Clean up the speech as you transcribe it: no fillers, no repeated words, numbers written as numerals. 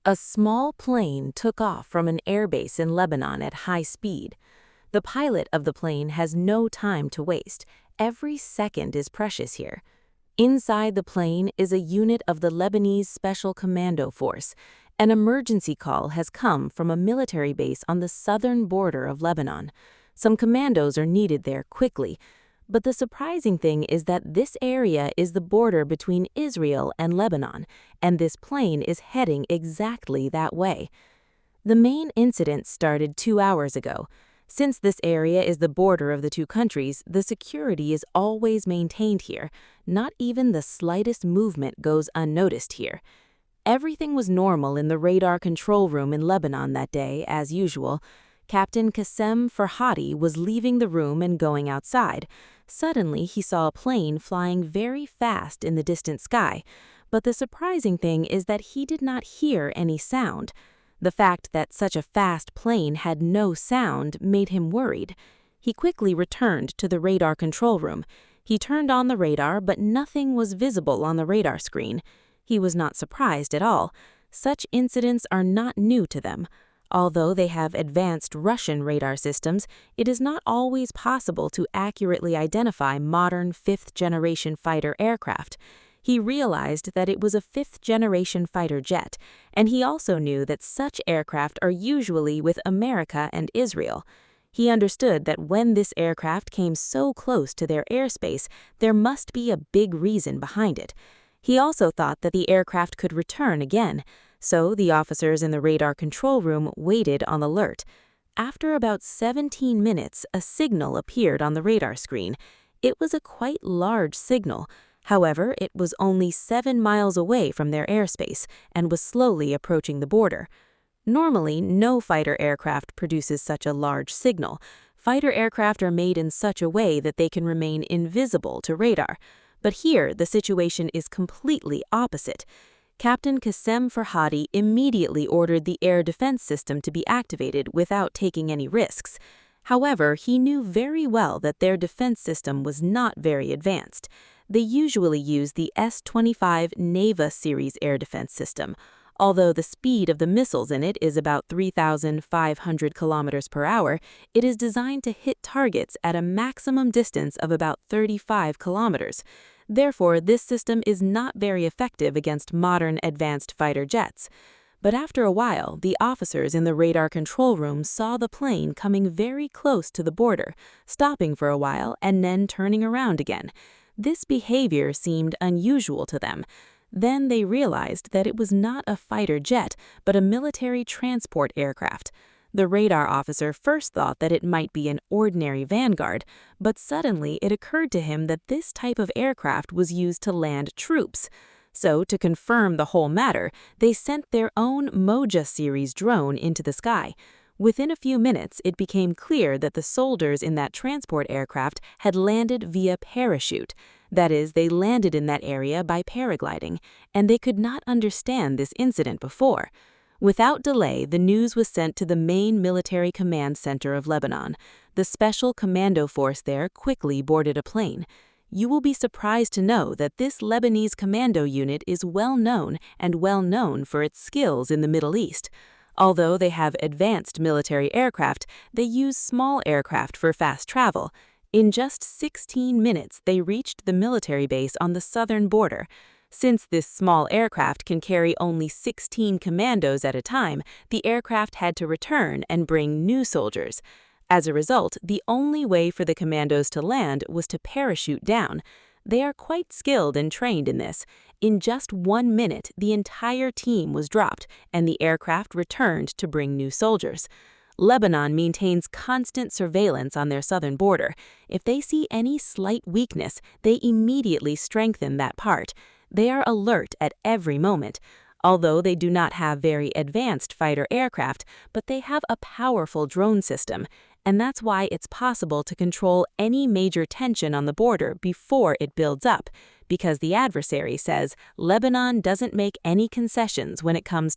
A small plane took off from an airbase in Lebanon at high speed. The pilot of the plane has no time to waste. Every second is precious here. Inside the plane is a unit of the Lebanese Special Commando Force. An emergency call has come from a military base on the southern border of Lebanon. Some commandos are needed there quickly. But the surprising thing is that this area is the border between Israel and Lebanon, and this plane is heading exactly that way. The main incident started 2 hours ago. Since this area is the border of the two countries, the security is always maintained here. Not even the slightest movement goes unnoticed here. Everything was normal in the radar control room in Lebanon that day, as usual. Captain Qassem Farhadi was leaving the room and going outside. Suddenly, he saw a plane flying very fast in the distant sky, but the surprising thing is that he did not hear any sound. The fact that such a fast plane had no sound made him worried. He quickly returned to the radar control room. He turned on the radar, but nothing was visible on the radar screen. He was not surprised at all. Such incidents are not new to them. Although they have advanced Russian radar systems, it is not always possible to accurately identify modern fifth-generation fighter aircraft. He realized that it was a fifth-generation fighter jet, and he also knew that such aircraft are usually with America and Israel. He understood that when this aircraft came so close to their airspace, there must be a big reason behind it. He also thought that the aircraft could return again. So the officers in the radar control room waited on alert. After about 17 minutes, a signal appeared on the radar screen. It was a quite large signal. However, it was only 7 miles away from their airspace and was slowly approaching the border. Normally, no fighter aircraft produces such a large signal. Fighter aircraft are made in such a way that they can remain invisible to radar. But here, the situation is completely opposite. Captain Qassem Farhadi immediately ordered the air defense system to be activated without taking any risks. However, he knew very well that their defense system was not very advanced. They usually use the S-25 Neva series air defense system. Although the speed of the missiles in it is about 3,500 kilometers per hour, it is designed to hit targets at a maximum distance of about 35 kilometers. Therefore, this system is not very effective against modern advanced fighter jets. But after a while, the officers in the radar control room saw the plane coming very close to the border, stopping for a while and then turning around again. This behavior seemed unusual to them. Then they realized that it was not a fighter jet, but a military transport aircraft. The radar officer first thought that it might be an ordinary Vanguard, but suddenly it occurred to him that this type of aircraft was used to land troops. So, to confirm the whole matter, they sent their own Moja series drone into the sky. Within a few minutes, it became clear that the soldiers in that transport aircraft had landed via parachute. That is, they landed in that area by paragliding, and they could not understand this incident before. Without delay, the news was sent to the main military command center of Lebanon. The Special Commando Force there quickly boarded a plane. You will be surprised to know that this Lebanese commando unit is well known for its skills in the Middle East. Although they have advanced military aircraft, they use small aircraft for fast travel. In just 16 minutes, they reached the military base on the southern border. Since this small aircraft can carry only 16 commandos at a time, the aircraft had to return and bring new soldiers. As a result, the only way for the commandos to land was to parachute down. They are quite skilled and trained in this. In just 1 minute, the entire team was dropped, and the aircraft returned to bring new soldiers. Lebanon maintains constant surveillance on their southern border. If they see any slight weakness, they immediately strengthen that part. They are alert at every moment. Although they do not have very advanced fighter aircraft, but they have a powerful drone system. And that's why it's possible to control any major tension on the border before it builds up, because the adversary says Lebanon doesn't make any concessions when it comes